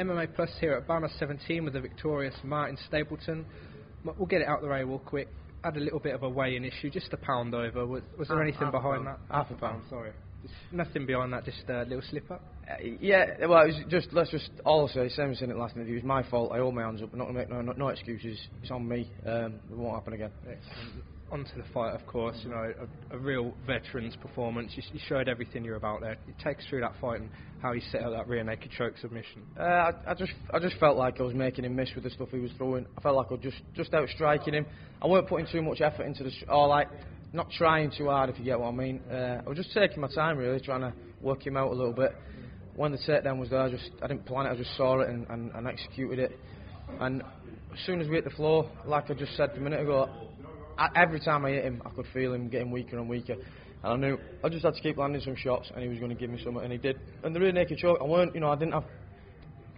MMA Plus here at BAMMA 17 with the victorious Martin Stapleton. We'll get it out the way real quick. Had a little bit of a weigh-in issue, just a pound over. Was there anything behind that? Half a pound, sorry. Just nothing behind that, just a little slip-up? Yeah, well, it was just, all I'll say, same as in the last interview, it's my fault. I hold my hands up, I'm not going to make no excuses. It's on me. It won't happen again. On to the fight, of course. You know, a real veteran's performance. You showed everything you're about there. It takes through that fight and how you set up that rear naked choke submission. I just felt like I was making him miss with the stuff he was throwing. I felt like I was just out striking him. I weren't putting too much effort into or like not trying too hard, if you get what I mean. I was just taking my time, really, trying to work him out a little bit. When the takedown was there, I didn't plan it. I just saw it and executed it. And as soon as we hit the floor, like I just said a minute ago, every time I hit him, I could feel him getting weaker and weaker. And I knew I just had to keep landing some shots, and he was going to give me something, and he did. And the rear naked choke, I didn't have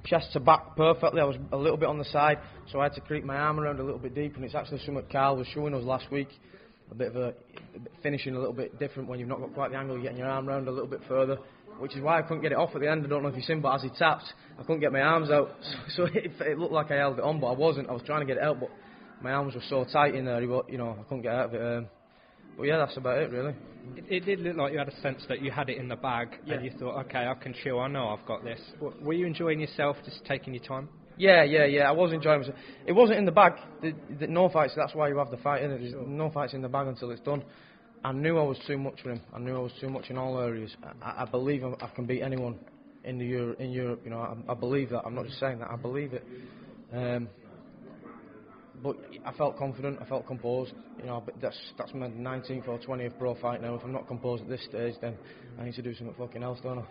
chest to back perfectly. I was a little bit on the side, so I had to creep my arm around a little bit deep. And it's actually something Carl was showing us last week. A bit of finishing a little bit different when you've not got quite the angle. You're getting your arm around a little bit further, which is why I couldn't get it off at the end. I don't know if you've seen, but as he tapped, I couldn't get my arms out. So it looked like I held it on, but I wasn't. I was trying to get it out, but my arms were so tight in there, I couldn't get out of it. But yeah, that's about it, really. It did look like you had a sense that you had it in the bag, and you thought, okay, I can chill, I know I've got this. Were you enjoying yourself, just taking your time? Yeah, I was enjoying myself. It wasn't in the bag. No fights, that's why you have the fight, innit? There's no fights in the bag until it's done. I knew I was too much for him. I knew I was too much in all areas. I believe I can beat anyone in Europe. You know, I believe that. I'm not just saying that. I believe it. But I felt confident. I felt composed. You know, but that's my 19th or 20th pro fight now. If I'm not composed at this stage, then I need to do something fucking else, don't I?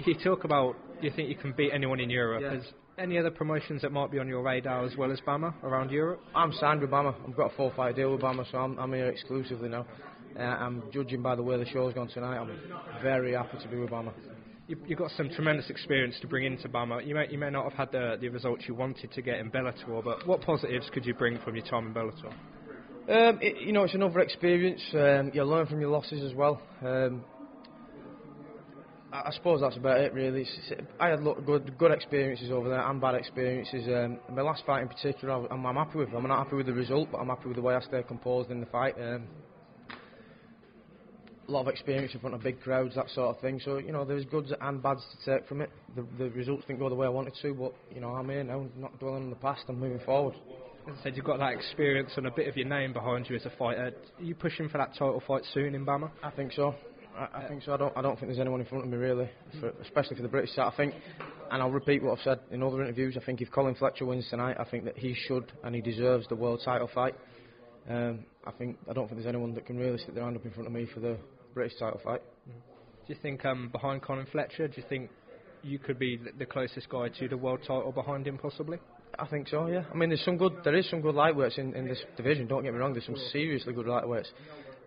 You talk about you think you can beat anyone in Europe. Yeah. Is any other promotions that might be on your radar as well as BAMMA around Europe? I'm signed with BAMMA. I've got a 4-fight deal with BAMMA, so I'm here exclusively now. I'm judging by the way the show's gone tonight. I'm very happy to be with BAMMA. You've got some tremendous experience to bring into BAMMA. You may not have had the results you wanted to get in Bellator, but what positives could you bring from your time in Bellator? It's another experience. You learn from your losses as well. I suppose that's about it, really. I had good experiences over there and bad experiences. My last fight in particular, I'm happy with. I'm not happy with the result, but I'm happy with the way I stayed composed in the fight. A lot of experience in front of big crowds, that sort of thing. So, there's goods and bads to take from it. The results didn't go the way I wanted to, but, I'm here now, not dwelling on the past and moving forward. As I said, you've got that experience and a bit of your name behind you as a fighter. Are you pushing for that title fight soon in BAMMA? I think so. I think so. I don't think there's anyone in front of me, really, especially for the British side. I think, and I'll repeat what I've said in other interviews, I think if Colin Fletcher wins tonight, I think that he should and he deserves the world title fight. I don't think there's anyone that can really stick their hand up in front of me for the British title fight. Do you think behind Colin Fletcher, do you think you could be the closest guy to the world title behind him possibly? I think so, yeah. I mean, there is some good lightweights in this division, don't get me wrong. There's some seriously good lightweights.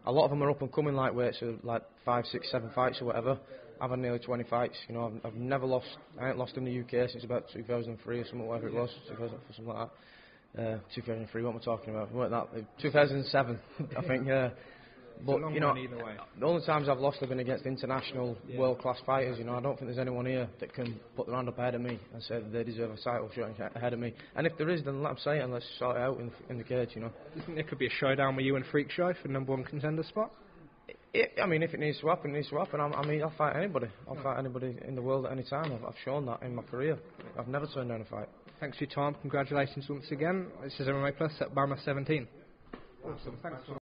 A lot of them are up and coming lightweights, so like 5, 6, 7 fights or whatever. I've had nearly 20 fights. I've never lost. I ain't lost in the UK since about 2003 or something, whatever it was, 2004, something like that. 2003, what am I talking about? What that? 2007, I think. But the only times I've lost have been against international world-class fighters. I don't think there's anyone here that can put their hand up ahead of me and say that they deserve a title shot ahead of me. And if there is, then let them say it and let's sort it out in the cage. Do you think there could be a showdown with you and Freak Show for #1 contender spot? I mean, if it needs to happen, it needs to happen. I'll fight anybody. I'll fight anybody in the world at any time. I've shown that in my career. I've never turned down a fight. Thanks for your time. Congratulations once again. This is MMA Plus at BAMMA 17. Awesome. Thanks.